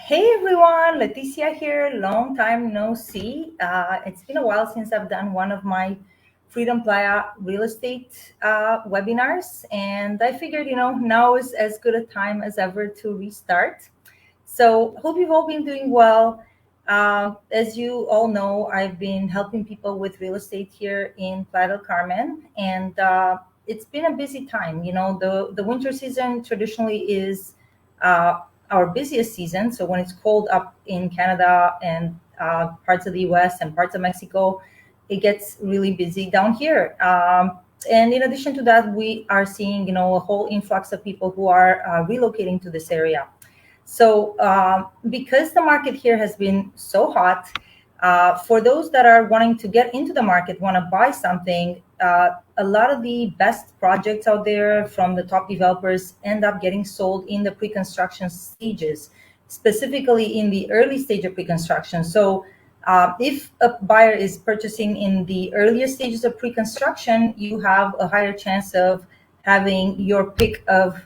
Hey everyone, Leticia here. Long time no see. It's been a while since I've done one of my Freedom Playa Real Estate webinars, and I figured, now is as good a time as ever to restart. So, hope you've all been doing well. As you all know, I've been helping people with real estate here in Playa del Carmen, and it's been a busy time. The winter season traditionally is our busiest season. So when it's cold up in Canada and parts of the US and parts of Mexico, it gets really busy down here. And in addition to that, we are seeing, a whole influx of people who are relocating to this area. So because the market here has been so hot, for those that are wanting to get into the market, want to buy something, a lot of the best projects out there from the top developers end up getting sold in the pre-construction stages, specifically in the early stage of pre-construction. So if a buyer is purchasing in the earlier stages of pre-construction, you have a higher chance of having your pick of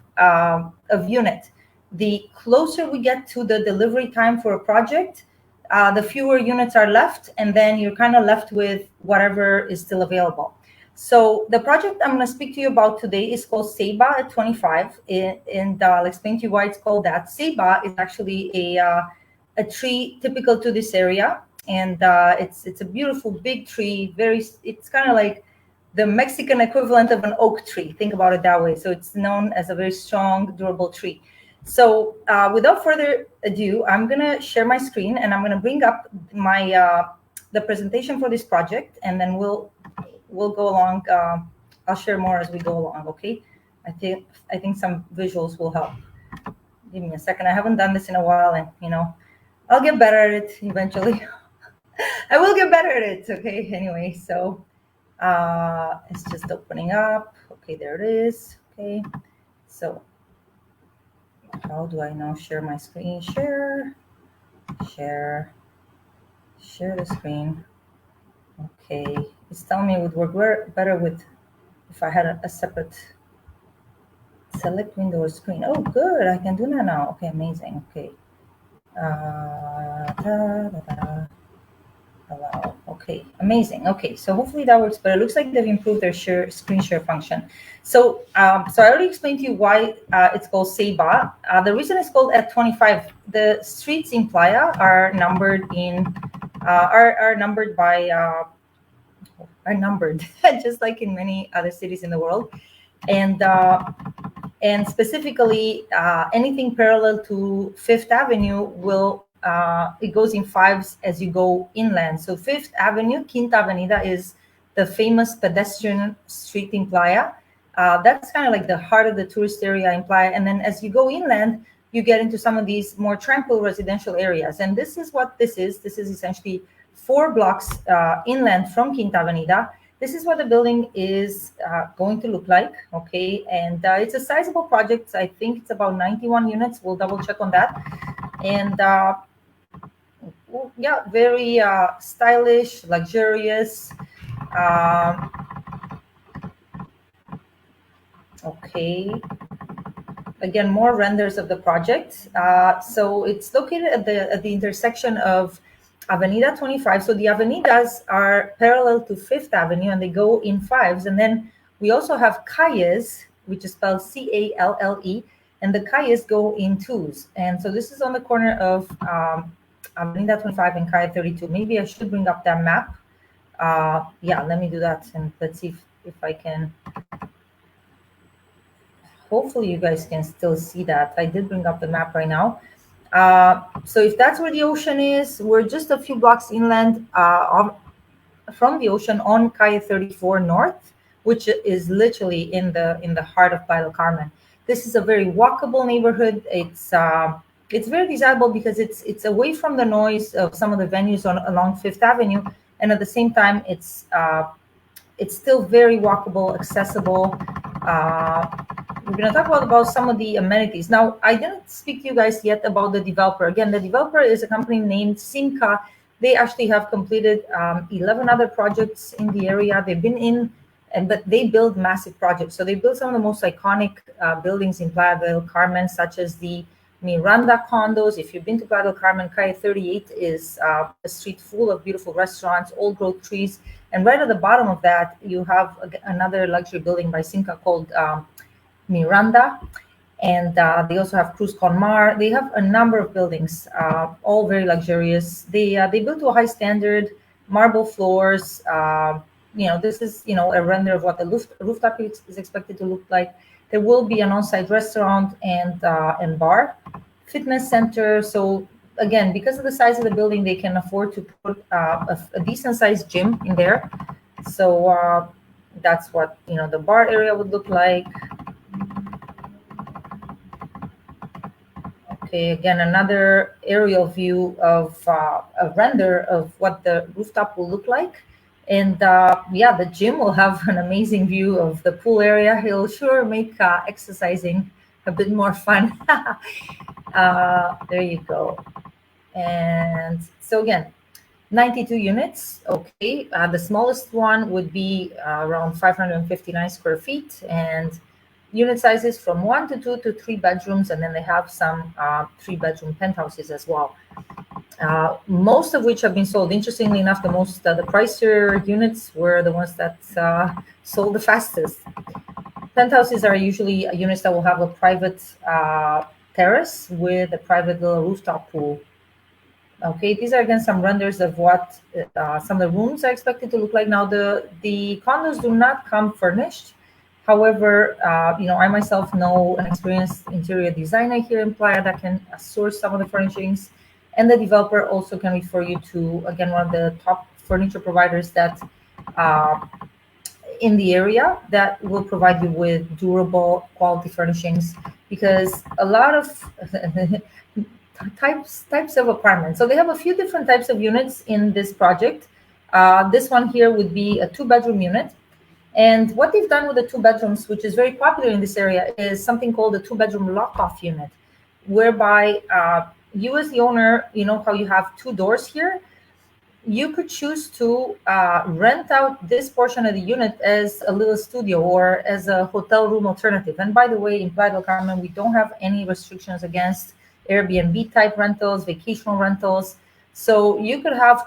unit. The closer we get to the delivery time for a project, the fewer units are left, and then you're kind of left with whatever is still available. So the project I'm going to speak to you about today is called Ceiba at 25, and I'll explain to you why it's called that. Ceiba is actually a tree typical to this area, and it's a beautiful big tree. It's kind of like the Mexican equivalent of an oak tree. Think about it that way. So it's known as a very strong, durable tree. So without further ado, I'm going to share my screen, and I'm going to bring up my the presentation for this project, and then we'll go along. I'll share more as we go along, okay? I think some visuals will help. Give me a second. I haven't done this in a while, and, I'll get better at it eventually. I will get better at it, okay? Anyway, so it's just opening up. Okay, there it is. Okay, so how do I now share my screen? Share the screen. Okay, it's telling me it would work better if I had a separate select window or screen. Oh, good, I can do that now. Okay, amazing. Okay, allow. Okay, amazing. Okay, so hopefully that works, but it looks like they've improved their screen share function. So, so I already explained to you why it's called Ceiba. The reason it's called at 25, the streets in Playa are numbered just like in many other cities in the world, and specifically anything parallel to Fifth Avenue will it goes in fives as you go inland. So Fifth Avenue, Quinta Avenida, is the famous pedestrian street in Playa. That's kind of like the heart of the tourist area in Playa. And then as you go inland, you get into some of these more tranquil residential areas. And this is what this is. This is essentially 4 blocks inland from Quinta Avenida. This is what the building is going to look like, okay? And it's a sizable project. I think it's about 91 units. We'll double check on that. And yeah, very stylish, luxurious. Okay. Again, more renders of the project. So it's located at the intersection of Avenida 25. So the avenidas are parallel to Fifth Avenue, and they go in fives. And then we also have calles, which is spelled Calle, and the calles go in twos. And so this is on the corner of Avenida 25 and Calle 32. Maybe I should bring up that map. Yeah, let me do that, and let's see if I can. Hopefully you guys can still see that. I did bring up the map right now. So if that's where the ocean is, we're just a few blocks inland from the ocean on Calle 34 North, which is literally in the heart of Playa del Carmen. This is a very walkable neighborhood. It's very desirable because it's away from the noise of some of the venues along Fifth Avenue, and at the same time, it's still very walkable, accessible. We're going to talk about some of the amenities. Now, I didn't speak to you guys yet about the developer. Again, the developer is a company named SIMCA. They actually have completed 11 other projects in the area. They've been in, but they build massive projects. So they built some of the most iconic buildings in Playa del Carmen, such as the Miranda Condos. If you've been to Playa del Carmen, Calle 38 is a street full of beautiful restaurants, old growth trees. And right at the bottom of that, you have another luxury building by SIMCA called Miranda. And they also have Cruz Con Mar. They have a number of buildings, all very luxurious. They built to a high standard, marble floors. This is a render of what the rooftop is expected to look like. There will be an on-site restaurant and bar, fitness center. So again, because of the size of the building, they can afford to put a decent-sized gym in there. So that's what the bar area would look like. Okay, again, another aerial view of a render of what the rooftop will look like. And the gym will have an amazing view of the pool area. It'll sure make exercising a bit more fun. There you go. And so again, 92 units. Okay, the smallest one would be around 559 square feet, and unit sizes from 1 to 2 to 3 bedrooms, and then they have some 3-bedroom penthouses as well. Most of which have been sold. Interestingly enough, the pricier units were the ones that sold the fastest. Penthouses are usually units that will have a private terrace with a private little rooftop pool. Okay, these are again some renders of what some of the rooms are expected to look like. Now, the condos do not come furnished. However, I myself know an experienced interior designer here in Playa that can source some of the furnishings, and the developer also can refer you to, again, one of the top furniture providers that in the area that will provide you with durable quality furnishings, because a lot of types of apartments. So they have a few different types of units in this project. This one here would be a 2-bedroom unit. And what they've done with the 2 bedrooms, which is very popular in this area, is something called a 2-bedroom lock-off unit, whereby you as the owner, how you have 2 doors here, you could choose to rent out this portion of the unit as a little studio or as a hotel room alternative. And by the way, in Playa del Carmen, we don't have any restrictions against Airbnb type rentals, vacational rentals. So you could have,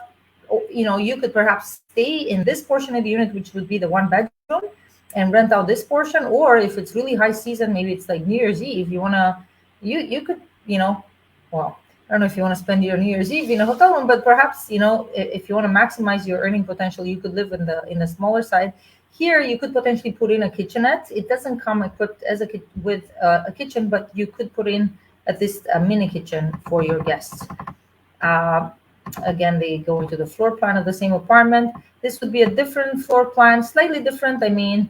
you could perhaps stay in this portion of the unit, which would be the 1 bedroom, and rent out this portion. Or if it's really high season, maybe it's like New Year's Eve, you could, well, I don't know if you want to spend your New Year's Eve in a hotel room, but perhaps, if you want to maximize your earning potential, you could live in the smaller side. Here, you could potentially put in a kitchenette. It doesn't come equipped as with a kitchen, but you could put in at least a mini kitchen for your guests. Again, they go into the floor plan of the same apartment. This would be a different floor plan, slightly different. I mean,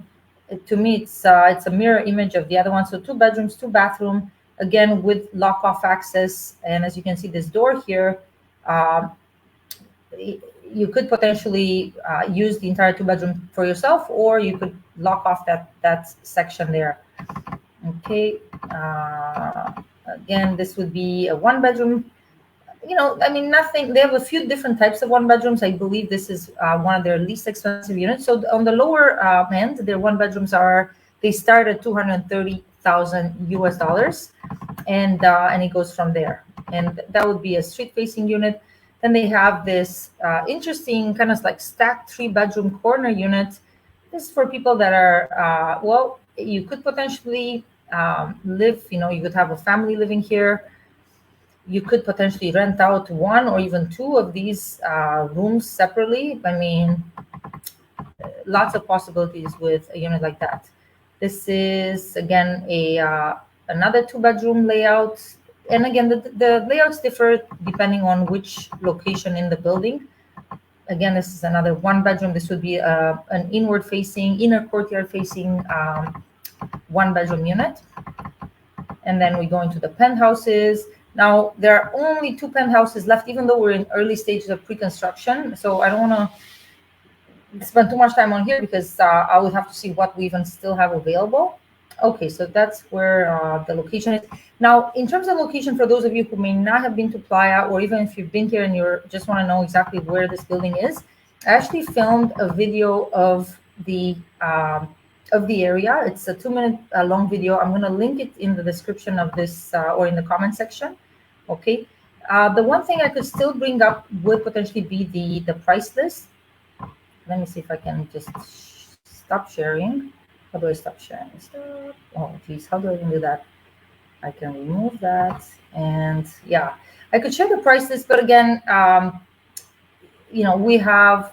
to me, it's a mirror image of the other one. So 2 bedrooms, 2 bathrooms, again, with lock-off access. And as you can see, this door here, you could potentially use the entire 2-bedroom for yourself, or you could lock off that section there. Okay. Again, this would be a 1-bedroom. Nothing. They have a few different types of 1-bedrooms. I believe this is one of their least expensive units. So on the lower end, their 1-bedrooms they start at $230,000 and it goes from there. And that would be a street-facing unit. Then they have this interesting kind of like stacked 3-bedroom corner unit. This is for people that are you could potentially live. You could have a family living here. You could potentially rent out 1 or even 2 of these rooms separately. I mean, lots of possibilities with a unit like that. This is, again, another 2-bedroom layout. And again, the layouts differ depending on which location in the building. Again, this is another 1-bedroom. This would be an inner courtyard-facing 1-bedroom unit. And then we go into the penthouses. Now, there are only 2 penthouses left, even though we're in early stages of pre-construction. So I don't want to spend too much time on here because I would have to see what we even still have available. Okay, so that's where the location is. Now, in terms of location, for those of you who may not have been to Playa, or even if you've been here and you just want to know exactly where this building is, I actually filmed a video of the of the area. It's a 2-minute long video. I'm going to link it in the description of this or in the comment section. Okay. The one thing I could still bring up would potentially be the price list. Let me see if I can just stop sharing. How do I stop sharing? Stop. Oh, geez, how do I even do that? I can remove that. And yeah, I could share the price list, but again, we have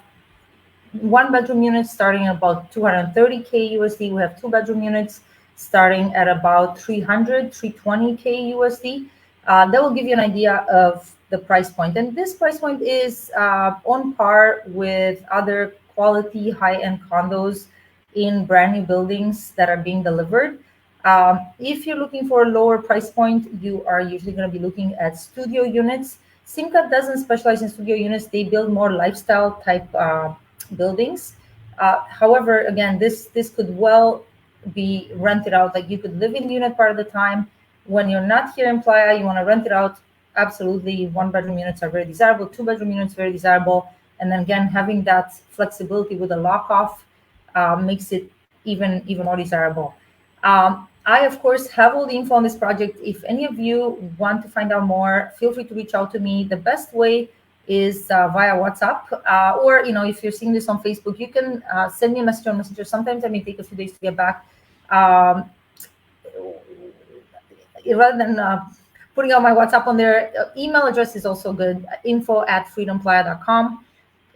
1-bedroom units starting at about 230K USD. We have 2-bedroom units starting at about 320K USD. That will give you an idea of the price point. And this price point is on par with other quality high-end condos in brand new buildings that are being delivered. If you're looking for a lower price point, you are usually going to be looking at studio units. SIMCA doesn't specialize in studio units. They build more lifestyle type buildings. However, again, this could well be rented out. Like you could live in the unit part of the time. When you're not here in Playa, you want to rent it out. Absolutely, 1-bedroom units are very desirable. 2-bedroom units very desirable. And then again, having that flexibility with a lock off makes it even more desirable. I, of course, have all the info on this project. If any of you want to find out more, feel free to reach out to me. The best way is via WhatsApp, or if you're seeing this on Facebook, you can send me a message on Messenger. Sometimes I may take a few days to get back. Rather than putting out my WhatsApp on there, email address is also good. info@freedomplaya.com.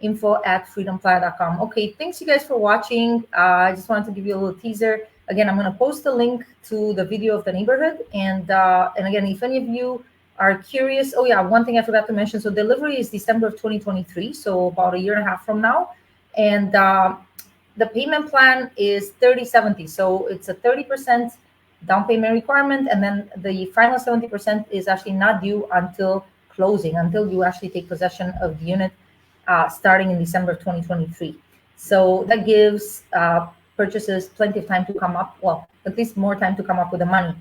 info@freedomplaya.com. Okay, thanks you guys for watching. I just wanted to give you a little teaser. Again, I'm going to post a link to the video of the neighborhood. And again, if any of you are curious, oh yeah, one thing I forgot to mention. So delivery is December of 2023, so about a year and a half from now. And the payment plan is 30/70. So it's a 30% down payment requirement. And then the final 70% is actually not due until closing, until you actually take possession of the unit starting in December of 2023. So that gives purchasers plenty of time to come up, well, at least more time to come up with the money.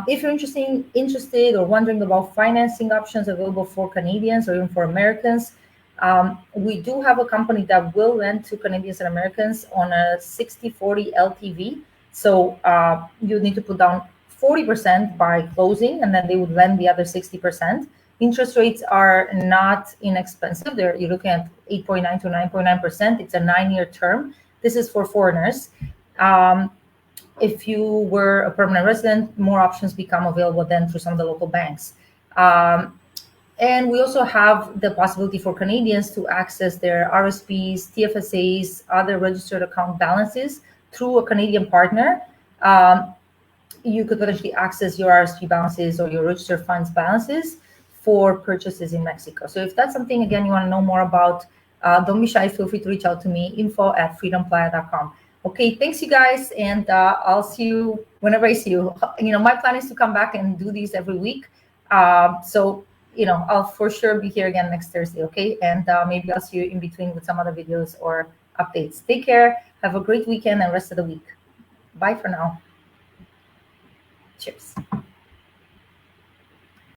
If you're interested or wondering about financing options available for Canadians or even for Americans, we do have a company that will lend to Canadians and Americans on a 60/40 LTV. So you need to put down 40% by closing, and then they would lend the other 60%. Interest rates are not inexpensive. You're looking at 8.9 to 9.9%. It's a 9-year term. This is for foreigners. If you were a permanent resident, more options become available then through some of the local banks. And we also have the possibility for Canadians to access their RSPs, TFSAs, other registered account balances through a Canadian partner. You could potentially access your RSP balances or your registered funds balances for purchases in Mexico. So if that's something, again, you want to know more about, don't be shy. Feel free to reach out to me, info@freedomplaya.com. Okay, thanks you guys, and I'll see you whenever I see you. My plan is to come back and do these every week. So I'll for sure be here again next Thursday, okay? And maybe I'll see you in between with some other videos or updates. Take care. Have a great weekend and rest of the week. Bye for now. Cheers.